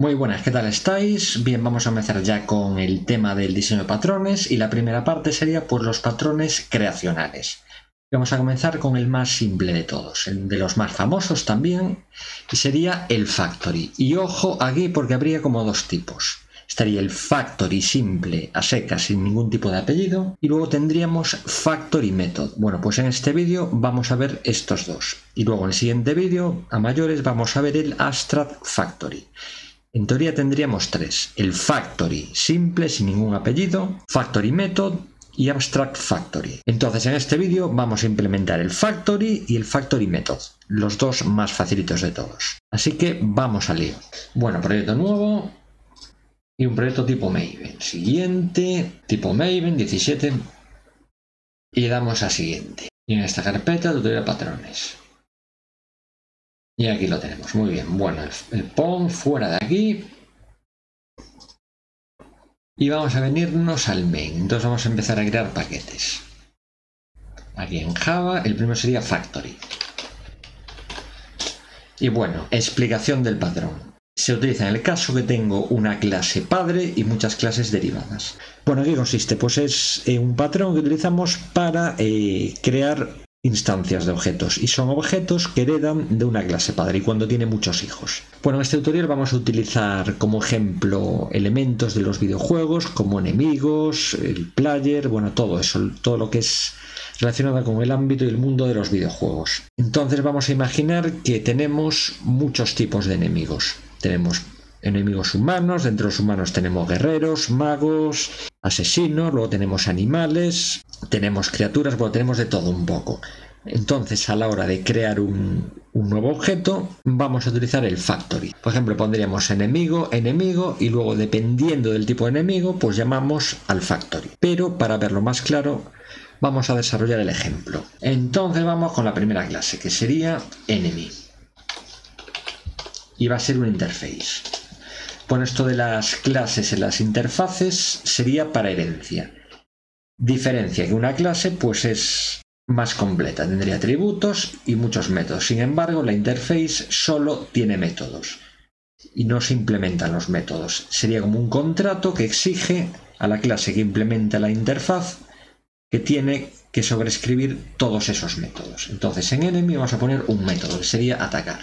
Muy buenas, ¿qué tal estáis? Bien, vamos a empezar ya con el tema del diseño de patrones y la primera parte sería pues los patrones creacionales. Vamos a comenzar con el más simple de todos, el de los más famosos también, y sería el factory. Y ojo aquí porque habría como dos tipos. Estaría el factory simple a secas sin ningún tipo de apellido y luego tendríamos factory method. Bueno, pues en este vídeo vamos a ver estos dos y luego en el siguiente vídeo a mayores vamos a ver el abstract factory. En teoría tendríamos tres: el factory simple sin ningún apellido, factory method y abstract factory. Entonces en este vídeo vamos a implementar el factory y el factory method, los dos más facilitos de todos. Así que vamos al lío. Bueno, proyecto nuevo y un proyecto tipo Maven. Siguiente, tipo Maven 17 y damos a siguiente. Y en esta carpeta tutorial patrones. Y aquí lo tenemos, muy bien. Bueno, el POM fuera de aquí. Y vamos a venirnos al main. Entonces vamos a empezar a crear paquetes. Aquí en Java, el primero sería factory. Y bueno, explicación del patrón. Se utiliza en el caso que tengo una clase padre y muchas clases derivadas. Bueno, ¿en qué consiste? Pues es un patrón que utilizamos para crear instancias de objetos, y son objetos que heredan de una clase padre y cuando tiene muchos hijos. Bueno, en este tutorial vamos a utilizar como ejemplo elementos de los videojuegos como enemigos, el player, bueno, todo eso, todo lo que es relacionado con el ámbito y el mundo de los videojuegos. Entonces vamos a imaginar que tenemos muchos tipos de enemigos. Tenemos enemigos humanos, dentro de los humanos tenemos guerreros, magos, asesinos, luego tenemos animales, tenemos criaturas, bueno, tenemos de todo un poco. Entonces a la hora de crear un nuevo objeto vamos a utilizar el factory. Por ejemplo, pondríamos enemigo, enemigo y luego dependiendo del tipo de enemigo pues llamamos al factory. Pero para verlo más claro vamos a desarrollar el ejemplo. Entonces vamos con la primera clase que sería enemy. Y va a ser un interface. Bueno, esto de las clases en las interfaces sería para herencia. Diferencia que una clase pues es más completa, tendría atributos y muchos métodos. Sin embargo, la interface solo tiene métodos y no se implementan los métodos. Sería como un contrato que exige a la clase que implementa la interfaz que tiene que sobreescribir todos esos métodos. Entonces en enemy vamos a poner un método que sería atacar.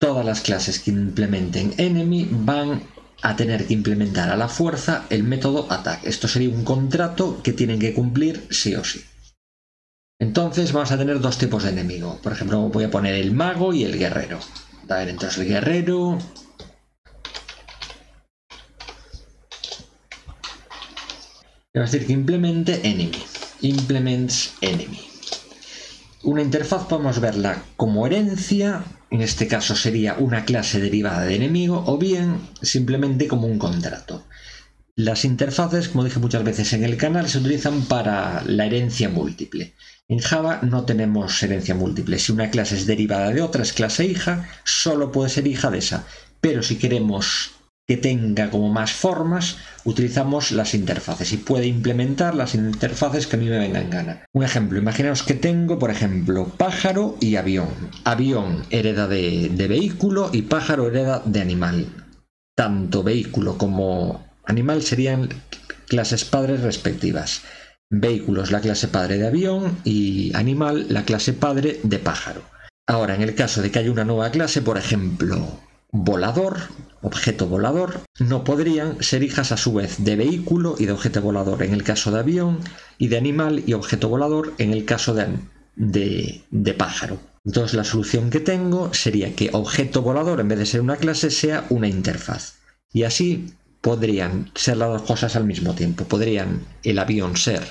Todas las clases que implementen enemy van a tener que implementar a la fuerza el método attack. Esto sería un contrato que tienen que cumplir sí o sí. Entonces vamos a tener dos tipos de enemigo. Por ejemplo, voy a poner el mago y el guerrero. A ver, entonces el guerrero... va a decir que implemente enemy. Implements enemy. Una interfaz podemos verla como herencia, en este caso sería una clase derivada de enemigo, o bien simplemente como un contrato. Las interfaces, como dije muchas veces en el canal, se utilizan para la herencia múltiple. En Java no tenemos herencia múltiple. Si una clase es derivada de otra, es clase hija, solo puede ser hija de esa. Pero si queremos que tenga como más formas, utilizamos las interfaces y puede implementar las interfaces que a mí me vengan en gana. Un ejemplo, imaginaos que tengo, por ejemplo, pájaro y avión. Avión hereda de vehículo y pájaro hereda de animal. Tanto vehículo como animal serían clases padres respectivas. Vehículo es la clase padre de avión y animal la clase padre de pájaro. Ahora, en el caso de que haya una nueva clase, por ejemplo, volador, objeto volador, no podrían ser hijas a su vez de vehículo y de objeto volador en el caso de avión y de animal y objeto volador en el caso de pájaro. Entonces la solución que tengo sería que objeto volador, en vez de ser una clase, sea una interfaz. Y así podrían ser las dos cosas al mismo tiempo. Podrían el avión ser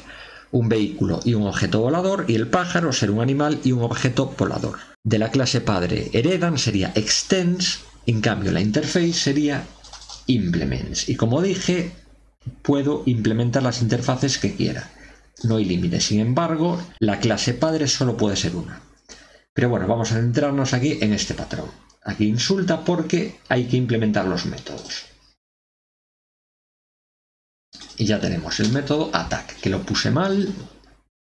un vehículo y un objeto volador y el pájaro ser un animal y un objeto volador. De la clase padre heredan sería extends. En cambio, la interface sería implements. Y como dije, puedo implementar las interfaces que quiera. No hay límite. Sin embargo, la clase padre solo puede ser una. Pero bueno, vamos a centrarnos aquí en este patrón. Aquí insulta porque hay que implementar los métodos. Y ya tenemos el método attack, que lo puse mal.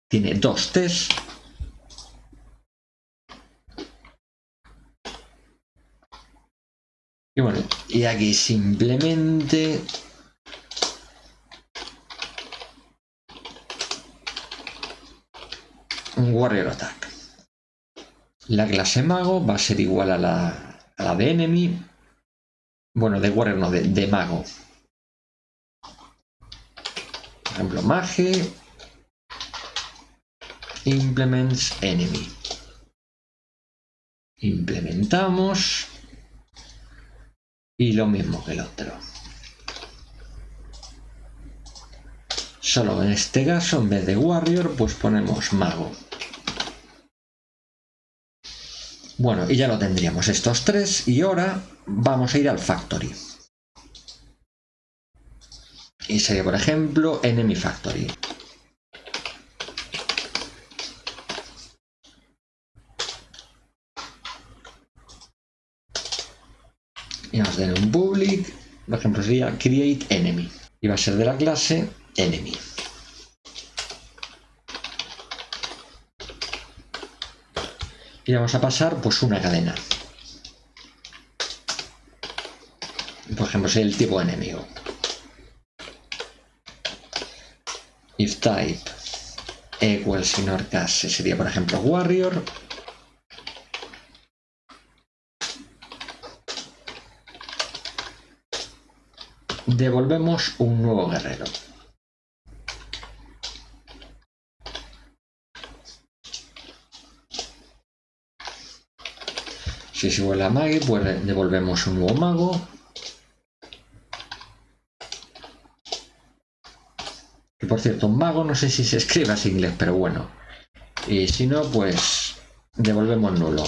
Tiene dos t's. Y bueno, y aquí simplemente un Warrior Attack. La clase mago va a ser igual a la de enemy. Bueno, de Warrior no, de mago. Por ejemplo, mage implements enemy. Implementamos y lo mismo que el otro. Solo en este caso, en vez de Warrior, pues ponemos mago. Bueno, y ya lo tendríamos estos tres y ahora vamos a ir al Factory. Y sería, por ejemplo, Enemy Factory. Y vamos a tener un public, por ejemplo, sería Create Enemy. Y va a ser de la clase Enemy. Y vamos a pasar pues una cadena. Por ejemplo, sería el tipo de enemigo. If type equals in our case sería, por ejemplo, Warrior. Devolvemos un nuevo guerrero. Si es igual a Mage, pues devolvemos un nuevo mago. Que por cierto, un mago no sé si se escribe así en inglés, pero bueno. Y si no, pues devolvemos nulo.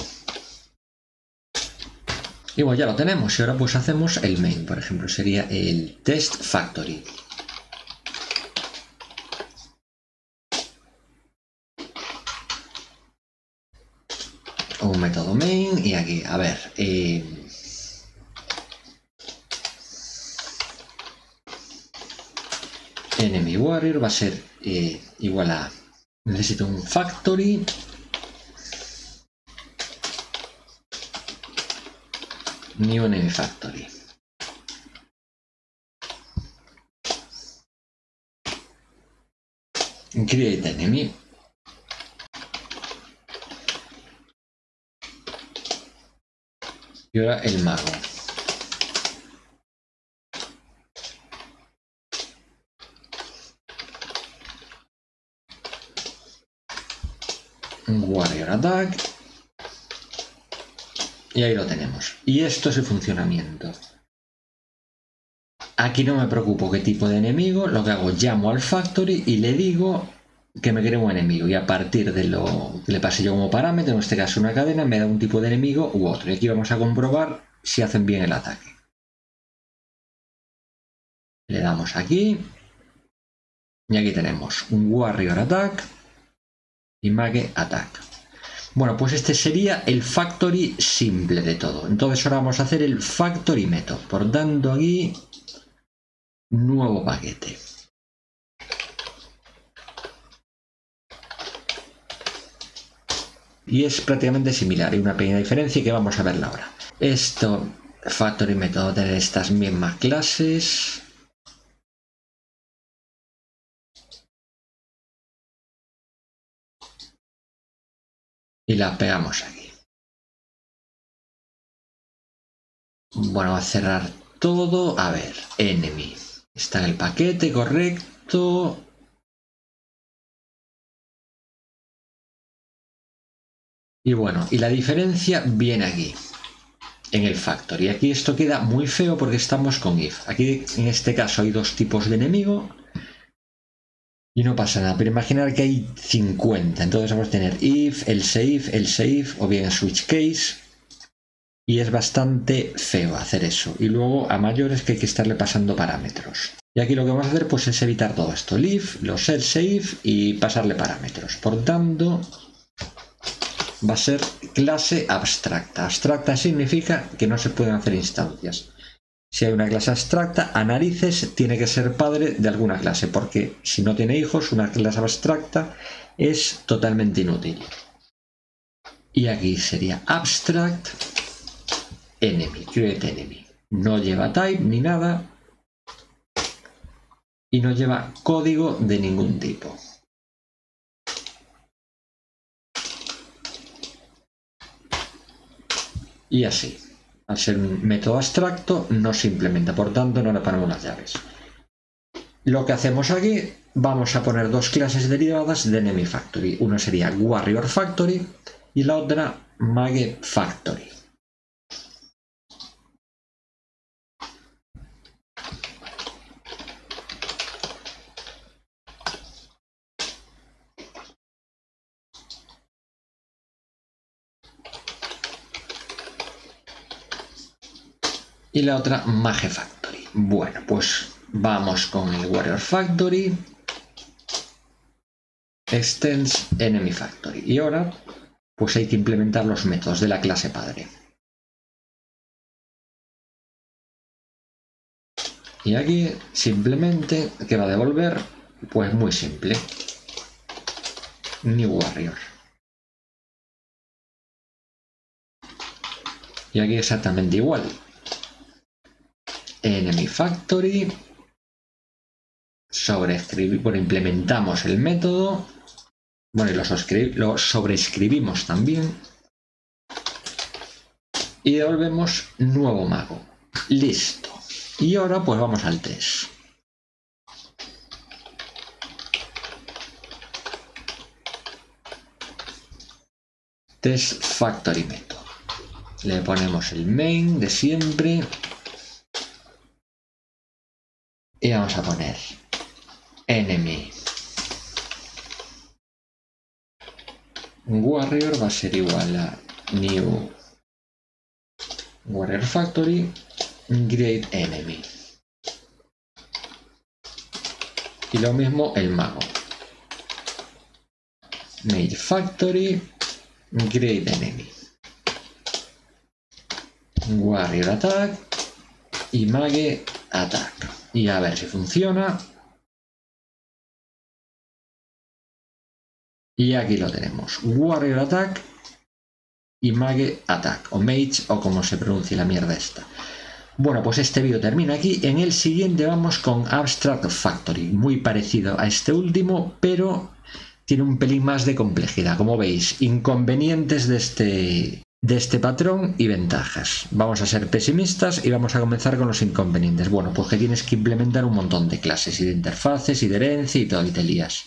Y bueno, ya lo tenemos. Y ahora pues hacemos el main. Por ejemplo, sería el test factory. Un método main y aquí, a ver. Enemy warrior va a ser igual a... Necesito un factory. New enemy factory. Create enemy. Y ahora el mago. Warrior attack. Y ahí lo tenemos. Y esto es el funcionamiento. Aquí no me preocupo qué tipo de enemigo. Lo que hago, llamo al factory y le digo que me cree un enemigo. Y a partir de lo que le pase yo como parámetro, en este caso una cadena, me da un tipo de enemigo u otro. Y aquí vamos a comprobar si hacen bien el ataque. Le damos aquí. Y aquí tenemos un Warrior Attack y Mage Attack. Bueno, pues este sería el factory simple de todo. Entonces ahora vamos a hacer el factory method. Por tanto aquí, nuevo paquete. Y es prácticamente similar. Hay una pequeña diferencia que vamos a verla ahora. Esto, factory method, va a tener estas mismas clases. Y la pegamos aquí. Bueno, va a cerrar todo. A ver, enemy. Está en el paquete, correcto. Y bueno, y la diferencia viene aquí, en el factory. Aquí esto queda muy feo porque estamos con if. Aquí en este caso hay dos tipos de enemigo. Y no pasa nada, pero imaginar que hay 50. Entonces vamos a tener if, else if, o bien switch case. Y es bastante feo hacer eso. Y luego a mayores que hay que estarle pasando parámetros. Y aquí lo que vamos a hacer pues es evitar todo esto. El if, los else if y pasarle parámetros. Por tanto, va a ser clase abstracta. Abstracta significa que no se pueden hacer instancias. Si hay una clase abstracta, a narices tiene que ser padre de alguna clase, porque si no tiene hijos, una clase abstracta es totalmente inútil. Y aquí sería abstract enemy, create enemy. No lleva type ni nada. Y no lleva código de ningún tipo. Y así. Al ser un método abstracto, no se implementa, por tanto no le ponemos las llaves. Lo que hacemos aquí, vamos a poner dos clases derivadas de Enemy Factory. Una sería Warrior Factory y la otra Mage Factory. Y la otra Mage Factory. Bueno, pues vamos con el Warrior Factory. Extends Enemy Factory. Y ahora, pues hay que implementar los métodos de la clase padre. Y aquí, simplemente, ¿qué va a devolver? Pues muy simple. New Warrior. Y aquí exactamente igual. Enemy Factory. Bueno, implementamos el método. Bueno, y lo sobreescribimos también. Y devolvemos nuevo mago. Listo. Y ahora pues vamos al test. Test Factory Method. Le ponemos el main de siempre. Y vamos a poner enemy warrior va a ser igual a new warrior factory great enemy. Y lo mismo el mago. Mage factory great enemy. Warrior attack y mage attack. Y a ver si funciona. Y aquí lo tenemos. Warrior attack y mage attack. O mage o como se pronuncie la mierda esta. Bueno, pues este vídeo termina aquí. En el siguiente vamos con Abstract Factory. Muy parecido a este último, pero tiene un pelín más de complejidad. Como veis, inconvenientes de este patrón y ventajas. Vamos a ser pesimistas y vamos a comenzar con los inconvenientes. Bueno, pues que tienes que implementar un montón de clases y de interfaces y de herencia y todo, y te lías.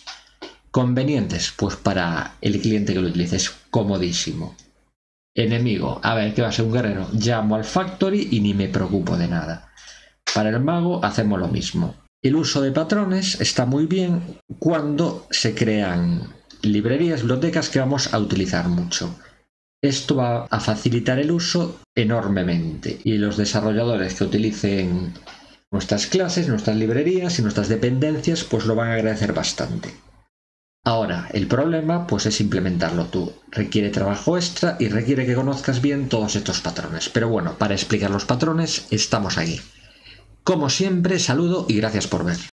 Convenientes, pues para el cliente que lo utilice es comodísimo. Enemigo, a ver, ¿qué va a ser un guerrero? Llamo al factory y ni me preocupo de nada. Para el mago hacemos lo mismo. El uso de patrones está muy bien cuando se crean librerías, bibliotecas que vamos a utilizar mucho. Esto va a facilitar el uso enormemente y los desarrolladores que utilicen nuestras clases, nuestras librerías y nuestras dependencias pues lo van a agradecer bastante. Ahora, el problema pues es implementarlo tú. Requiere trabajo extra y requiere que conozcas bien todos estos patrones. Pero bueno, para explicar los patrones estamos aquí. Como siempre, saludo y gracias por ver.